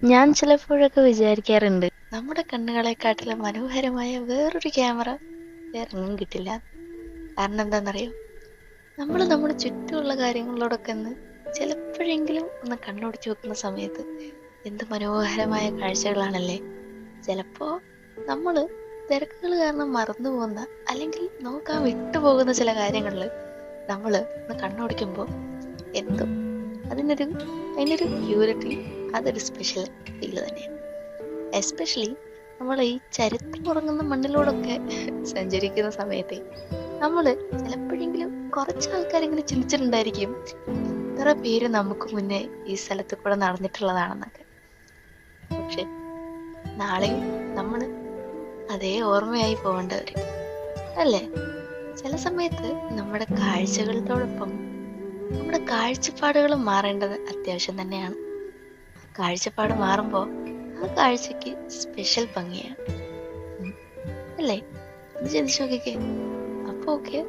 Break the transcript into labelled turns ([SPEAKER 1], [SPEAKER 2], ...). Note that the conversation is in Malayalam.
[SPEAKER 1] ഞാൻ ചിലപ്പോഴൊക്കെ വിചാരിക്കാറുണ്ട്, നമ്മുടെ കണ്ണുകളെക്കാട്ടിലും മനോഹരമായ വേറൊരു ക്യാമറ വേറൊന്നും കിട്ടില്ല. കാരണം എന്താണെന്നറിയോ? നമ്മൾ നമ്മുടെ ചുറ്റുമുള്ള കാര്യങ്ങളോടൊക്കെ ഒന്ന് ചിലപ്പോഴെങ്കിലും ഒന്ന് കണ്ണോടിച്ച് വെക്കുന്ന സമയത്ത് എന്ത് മനോഹരമായ കാഴ്ചകളാണല്ലേ. ചിലപ്പോൾ നമ്മൾ തിരക്കുകൾ കാരണം മറന്നു പോകുന്ന, അല്ലെങ്കിൽ നോക്കാൻ വിട്ടുപോകുന്ന ചില കാര്യങ്ങളിൽ നമ്മൾ ഒന്ന് കണ്ണോടിക്കുമ്പോൾ എന്തോ അതിനൊരു അതിനൊരു പ്യൂരിറ്റി, അതൊരു സ്പെഷ്യൽ ഫീല് തന്നെയാണ്. എസ്പെഷ്യലി നമ്മൾ ഈ ചരിത്രം ഉറങ്ങുന്ന മണ്ണിലൂടെയൊക്കെ സഞ്ചരിക്കുന്ന സമയത്ത് നമ്മൾ ചിലപ്പോഴെങ്കിലും കുറച്ച് ആൾക്കാരെങ്കിലും ചിന്തിച്ചിട്ടുണ്ടായിരിക്കും, എത്ര പേര് നമുക്ക് മുന്നേ ഈ സ്ഥലത്ത് കൂടെ നടന്നിട്ടുള്ളതാണെന്നൊക്കെ. പക്ഷെ നാളെയും നമ്മൾ അതേ ഓർമ്മയായി പോകേണ്ടവർ അല്ലേ? ചില സമയത്ത് നമ്മുടെ കാഴ്ചകളോടൊപ്പം നമ്മുടെ കാഴ്ചപ്പാടുകളും മാറേണ്ടത് അത്യാവശ്യം തന്നെയാണ്. കാഴ്ചപ്പാട് മാറുമ്പോൾ ആ കാഴ്ചക്ക് സ്പെഷ്യൽ ഭംഗിയാണ്, അല്ലേ? ഒന്ന് ചിന്തിച്ചു നോക്കിക്കേ. അപ്പോൾ ഓക്കെ,